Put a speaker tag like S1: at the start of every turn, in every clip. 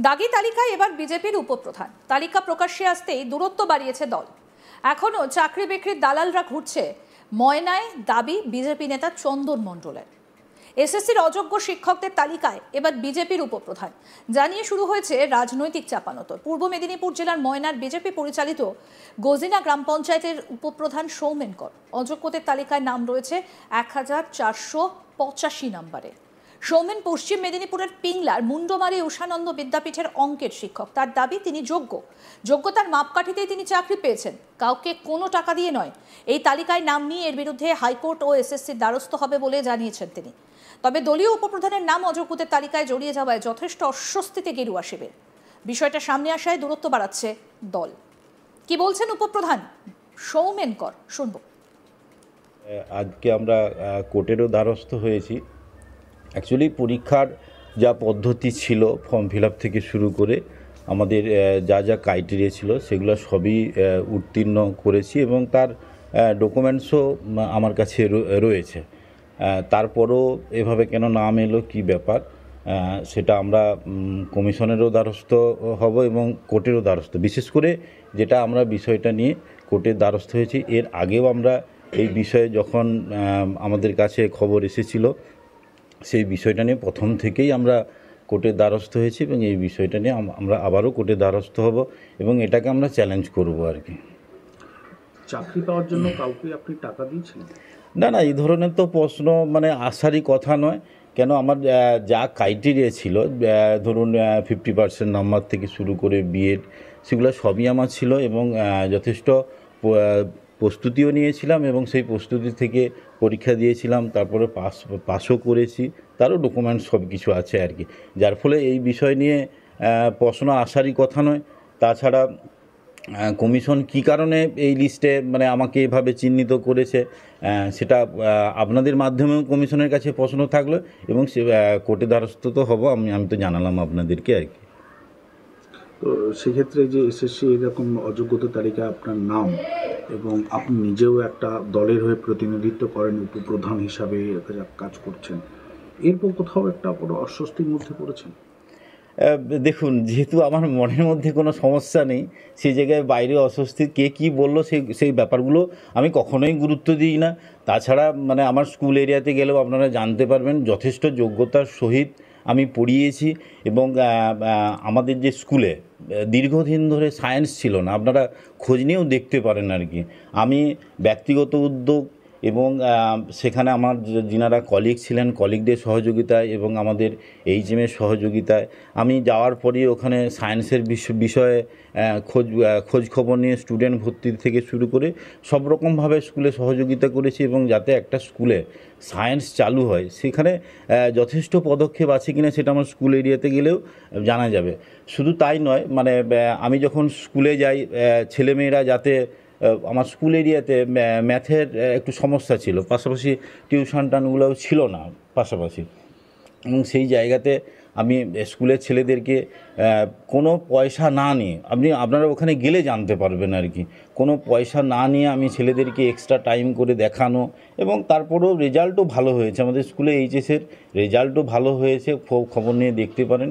S1: দাগি তালিকায় এবার বিজেপির উপপ্রধান। তালিকা প্রকাশ্যে আসতেই দূরত্ব বাড়িয়েছে দল। এখনো চাকরি বিক্রির দালালরা ঘুরছে ময়নায়, দাবি বিজেপি নেতা চন্দন মণ্ডলের। এসএসসির অযোগ্য শিক্ষকদের তালিকায় এবার বিজেপির উপপ্রধান জানিয়ে শুরু হয়েছে রাজনৈতিক চাপানোতর। পূর্ব মেদিনীপুর জেলার ময়নার বিজেপি পরিচালিত গজিনা গ্রাম পঞ্চায়েতের উপপ্রধান সৌমেন কর অযোগ্যদের তালিকায় নাম রয়েছে 1485 নম্বরে। সৌমেন পশ্চিম মেদিনীপুরের পিংলার মুন্ডমারি উষানন্দ বিদ্যাপীঠের অঙ্কের শিক্ষক। তার দাবি তিনি যোগ্যতার মাপকাঠিতেই তিনি চাকরি পেয়েছেন, কাউকে কোনো টাকা দিয়ে নয়। এই তালিকায় নাম নিয়ে এর বিরুদ্ধে হাইকোর্ট ও এসএসসির দ্বারস্থ হবে বলে জানিয়েছেন তিনি। তবে দলীয় উপপ্রধানের নাম অযোগ্যদের তালিকায় জড়িয়ে যাওয়ায় যথেষ্ট অস্বস্তিতে গেরুয়া শিবির। বিষয়টা সামনে আসায় দূরত্ব বাড়াচ্ছে দল। কি বলছেন উপপ্রধান সৌমেন কর, শুনব।
S2: আজকে আমরা কোর্টেরও দ্বারস্থ হয়েছি। অ্যাকচুয়ালি পরীক্ষার যা পদ্ধতি ছিল, ফর্ম ফিল আপ থেকে শুরু করে আমাদের যা যা ক্রাইটেরিয়া ছিল সেগুলো সবই উত্তীর্ণ করেছি এবং তার ডকুমেন্টসও আমার কাছে রয়েছে। তারপরও এভাবে কেন নাম এলো, কী ব্যাপার, সেটা আমরা কমিশনেরও দ্বারস্থ হব এবং কোর্টেরও দ্বারস্থ। বিশেষ করে যেটা আমরা বিষয়টা নিয়ে কোর্টের দ্বারস্থ হয়েছি, এর আগেও আমরা এই বিষয়ে যখন আমাদের কাছে খবর এসেছিল সেই বিষয়টা নিয়ে প্রথম থেকেই আমরা কোর্টের দ্বারস্থ হয়েছি এবং এই বিষয়টা নিয়ে আমরা আবারও কোর্টের দ্বারস্থ হব এবং এটাকে আমরা চ্যালেঞ্জ করব আর কি।
S3: চাকরি পাওয়ার জন্য কাউকে আপনি টাকা দিয়েছিলেন?
S2: না, এই ধরনের তো প্রশ্ন আসারই কথা নয়। কেন, আমার যা ক্রাইটেরিয়া ছিল, ধরুন 50% নাম্বার থেকে শুরু করে বিএড, সেগুলো সবই আমার ছিল এবং যথেষ্ট প্রস্তুতিও নিয়েছিলাম এবং সেই প্রস্তুতি থেকে পরীক্ষা দিয়েছিলাম, তারপরে পাসও করেছি, তারও ডকুমেন্টস সব কিছু আছে আর কি। যার ফলে এই বিষয় নিয়ে প্রশ্ন আসারই কথা নয়। তাছাড়া কমিশন কী কারণে এই লিস্টে আমাকে এভাবে চিহ্নিত করেছে সেটা আপনাদের মাধ্যমেও কমিশনের কাছে প্রশ্ন থাকলো এবং সে কোর্টে দ্বারস্থ তো হব, আমি তো জানালাম আপনাদেরকে আর কি।
S3: তো সেক্ষেত্রে যে এসএসসি এরকম অযোগ্যতা তালিকা আপনার নাম এবং আপনি নিজেও একটা দলের হয়ে প্রতিনিধিত্ব করেন, উপপ্রধান হিসাবে কাজ করছেন, এরপর কোথাও একটা বড় অস্বস্তির মধ্যে পড়েছেন?
S2: দেখুন, যেহেতু আমার মনের মধ্যে কোনো সমস্যা নেই, সেই জায়গায় বাইরে অস্বস্তি কে কী বললো সেই ব্যাপারগুলো আমি কখনোই গুরুত্ব দিই না। তাছাড়া আমার স্কুল এরিয়াতে গেলেও আপনারা জানতে পারবেন যথেষ্ট যোগ্যতার সহিত আমি পড়িয়েছি এবং আমাদের যে স্কুলে দীর্ঘদিন ধরে সায়েন্স ছিল না, আপনারা খোঁজ নিয়েও দেখতে পারেন আর কি। আমি ব্যক্তিগত উদ্যোগ এবং সেখানে আমার যিনারা কলিগ ছিলেন, কলিগদের সহযোগিতায় এবং আমাদের এইচএমের সহযোগিতায় আমি যাওয়ার পরই ওখানে সায়েন্সের বিষয়ে খোঁজ খবর নিয়ে স্টুডেন্ট ভর্তি থেকে শুরু করে সব রকমভাবে স্কুলে সহযোগিতা করেছি এবং যাতে একটা স্কুলে সায়েন্স চালু হয় সেখানে যথেষ্ট পদক্ষেপ আছে কিনা সেটা আমার স্কুল এরিয়াতে গেলেও জানা যাবে। শুধু তাই নয়, আমি যখন স্কুলে যাই ছেলেমেয়েরা যাতে, আমার স্কুল এরিয়াতে ম্যাথের একটু সমস্যা ছিল, পাশাপাশি টিউশন টানগুলোও ছিল না পাশাপাশি, এবং সেই জায়গাতে আমি স্কুলের ছেলেদেরকে কোনো পয়সা না নিয়ে, আপনারা ওখানে গেলে জানতে পারবেন আর কি, কোনো পয়সা না নিয়ে আমি ছেলেদেরকে এক্সট্রা টাইম করে দেখানো এবং তারপরেও রেজাল্টও ভালো হয়েছে। আমাদের স্কুলে এইচএসের রেজাল্টও ভালো হয়েছে, খবর নিয়ে দেখতে পারেন।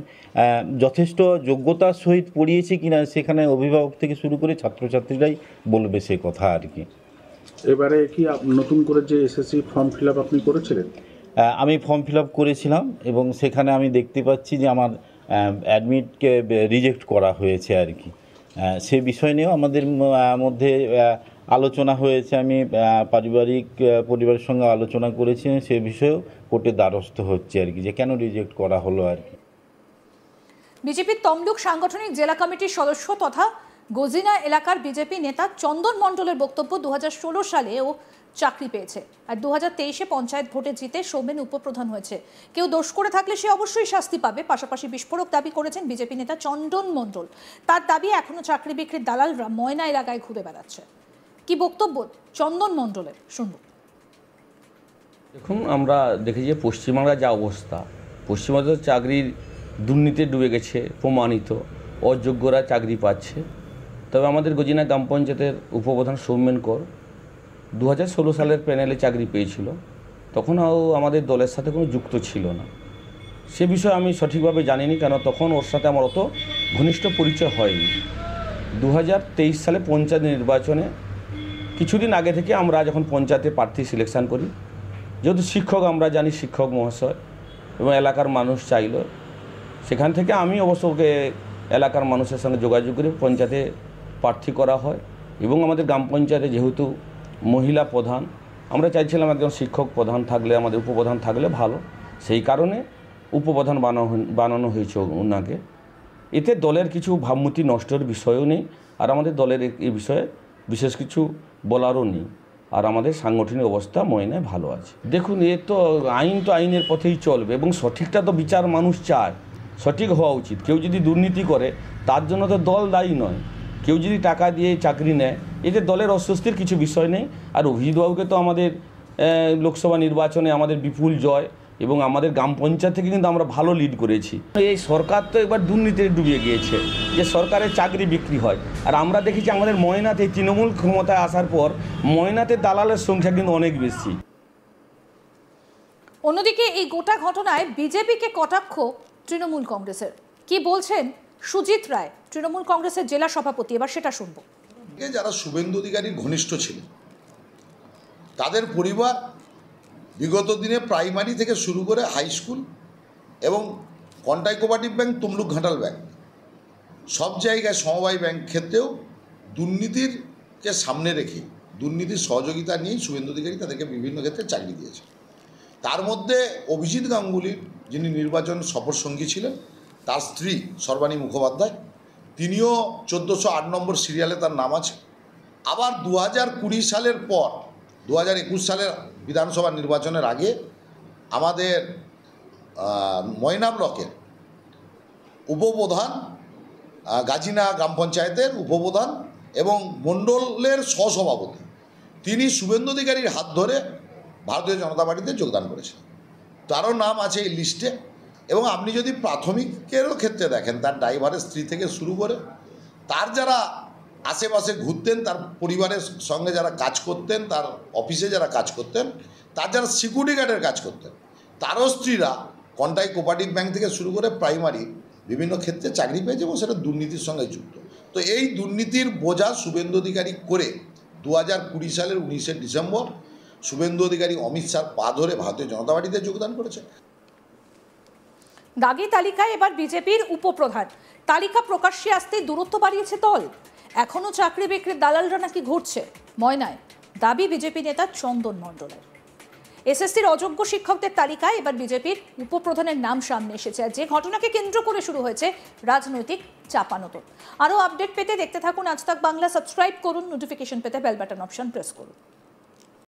S2: যথেষ্ট যোগ্যতার সহিত পড়িয়েছি কিনা সেখানে অভিভাবক থেকে শুরু করে ছাত্রছাত্রীরাই বলবে সে কথা আর কি।
S3: এবারে কি নতুন করে যে এসএসসি ফর্ম ফিল আপ আপনি করেছিলেন?
S2: আমি ফর্ম ফিল আপ করেছিলাম এবং সেখানে আমি দেখতে পাচ্ছি যে আমার অ্যাডমিটকে রিজেক্ট করা হয়েছে আর কি। সে বিষয় নিয়েও আমাদের মধ্যে আলোচনা হয়েছে। আমি পরিবারের সঙ্গে আলোচনা করেছি, সে বিষয়েও কোর্টে দ্বারস্থ হচ্ছে আর কি, যে কেন রিজেক্ট করা হলো আর কি।
S1: বিজেপির তমলুক সাংগঠনিক জেলা কমিটির সদস্য তথা গজিনা এলাকার বিজেপি নেতা চন্দন মণ্ডলের বক্তব্য, 2016 সালে ও চাকরি পেয়েছে আর 2023-এ পঞ্চায়েত ভোটে জিতে সৌমেন উপপ্রধান হয়েছে। কেউ দোষ করে থাকলে সে অবশ্যই শাস্তি পাবে। পাশাপাশি বিস্ফোরক দাবি করেছেন বিজেপি নেতা চন্দন মণ্ডল। তার দাবি এখনো চাকরি বিক্রির দালালরা ময়না এলাকায় ঘুরে বেড়াচ্ছে। কি বক্তব্য চন্দন মণ্ডলের, শুনব।
S4: দেখুন, আমরা দেখি যে পশ্চিমবাংলার যা অবস্থা, পশ্চিমবঙ্গের চাকরির দুর্নীতি ডুবে গেছে, প্রমাণিত, অযোগ্যরা চাকরি পাচ্ছে। তবে আমাদের গজিনা গ্রাম পঞ্চায়েতের উপপ্রধান সৌমেন কর 2016 সালের প্যানেলে চাকরি পেয়েছিল, তখন আমাদের দলের সাথে কোনো যুক্ত ছিল না। সে বিষয়ে আমি সঠিকভাবে জানিনি, কেন তখন ওর সাথে আমার অত ঘনিষ্ঠ পরিচয় হয়নি। 2023 সালে পঞ্চায়েত নির্বাচনে কিছুদিন আগে থেকে আমরা যখন পঞ্চায়েতে প্রার্থী সিলেকশন করি, যেহেতু শিক্ষক আমরা জানি শিক্ষক মহাশয় এবং এলাকার মানুষ চাইল, সেখান থেকে আমি অবশ্য ওকে এলাকার মানুষের সঙ্গে যোগাযোগ করে পঞ্চায়েতে প্রার্থী করা হয়। এবং আমাদের গ্রাম পঞ্চায়েতে যেহেতু মহিলা প্রধান, আমরা চাইছিলাম একজন শিক্ষক প্রধান থাকলে, আমাদের উপপ্রধান থাকলে ভালো, সেই কারণে উপপ্রধান বানানো হয়েছে ওনাকে। এতে দলের কিছু ভাবমূর্তি নষ্টের বিষয়ও নেই, আর আমাদের দলের এই বিষয়ে বিশেষ কিছু বলারও নেই, আর আমাদের সাংগঠনিক অবস্থা ময়নায় ভালো আছে। দেখুন, এ তো আইনের পথেই চলবে, এবং সঠিকটা তো বিচার মানুষ চায়, সঠিক হওয়া উচিত। কেউ যদি দুর্নীতি করে তার জন্য তো দল দায়ী নয়, কেউ যদি টাকা দিয়ে চাকরি নেয় এতে দলের অস্বস্তির কিছু বিষয় নেই। আর অভিজিৎবাবুকে তো আমাদের লোকসভা নির্বাচনে আমাদের বিপুল জয়, এবং আমাদের গ্রাম পঞ্চায়েত থেকে কিন্তু আমরা ভালো লিড করেছি। এই সরকার তো এবার দুর্নীতিতে ডুবে গিয়েছে, যে সরকারের চাকরি বিক্রি হয়। আর আমরা দেখেছি আমাদের ময়নাতে তৃণমূল ক্ষমতায় আসার পর ময়নাতে দালালের সংখ্যা কিন্তু অনেক বেশি।
S1: অন্যদিকে এই গোটা ঘটনায় বিজেপিকে কটাক্ষ তৃণমূল কংগ্রেসের। কি বলছেন সুজিত রায়, তৃণমূল কংগ্রেসের জেলা সভাপতি, এবার সেটা শুনবো।
S5: যারা শুভেন্দু অধিকারীর ঘনিষ্ঠ ছিলেন তাদের পরিবার বিগত দিনে প্রাইমারি থেকে শুরু করে হাই স্কুল এবং Contai cooperative bank, Tamluk Ghatal bank, সব জায়গায় সমবায় ব্যাংক ক্ষেত্রেও দুর্নীতিরকে সামনে রেখে দুর্নীতির সহযোগিতা নিয়েই শুভেন্দু অধিকারী তাদেরকে বিভিন্ন ক্ষেত্রে চাকরি দিয়েছে। তার মধ্যে অভিজিৎ গাঙ্গুলির, যিনি নির্বাচন সফরসঙ্গী ছিলেন, তার স্ত্রী সর্বাণী মুখোপাধ্যায়, তিনিও 1408 নম্বর সিরিয়ালে তার নাম আছে। আবার 2020 সালের পর 2021 সালের বিধানসভা নির্বাচনের আগে আমাদের ময়না ব্লকের উপপ্রধান, গাজিনা গ্রাম পঞ্চায়েতের উপপ্রধান এবং মণ্ডলের সহসভাপতি, তিনি শুভেন্দু অধিকারীর হাত ধরে ভারতীয় জনতা পার্টিতে যোগদান করেছেন। তারও নাম আছে এই লিস্টে। এবং আপনি যদি প্রাথমিকেরও ক্ষেত্রে দেখেন, তার ড্রাইভারের স্ত্রী থেকে শুরু করে তার যারা আশেপাশে ঘুরতেন, তার পরিবারের সঙ্গে যারা কাজ করতেন, তার অফিসে যারা কাজ করতেন, তার যারা সিকিউরিটি গার্ডের কাজ করতেন, তারও স্ত্রীরা কন্টাই কোঅপারেটিভ ব্যাংক থেকে শুরু করে প্রাইমারি বিভিন্ন ক্ষেত্রে চাকরি পেয়েছে এবং সেটা দুর্নীতির সঙ্গে যুক্ত। তো এই দুর্নীতির বোঝা শুভেন্দু অধিকারী করে 2020 সালের 19শে ডিসেম্বর শুভেন্দু অধিকারী অমিত শাহর পা ধরে ভারতীয় জনতা পার্টিতে যোগদান করেছে।
S1: দাগি তালিকায় এবার বিজেপির উপপ্রধান, তালিকা প্রকাশ্যে আসতেই দূরত্ব বাড়িয়েছে দল। এখনো চাকরি বিক্রির দালালরা নাকি ঘুরছে ময়নায়, দাবি বিজেপি নেতা চন্দন মণ্ডলের। এসএসসির অযোগ্য শিক্ষকদের তালিকায় এবার বিজেপির উপপ্রধানের নাম সামনে এসেছে, আর যে ঘটনাকে কেন্দ্র করে শুরু হয়েছে রাজনৈতিক চাপানোতর। আরও আপডেট পেতে দেখতে থাকুন আজ তাক বাংলা, সাবস্ক্রাইব করুন, নোটিফিকেশন পেতে বেল বাটন অপশন প্রেস করুন।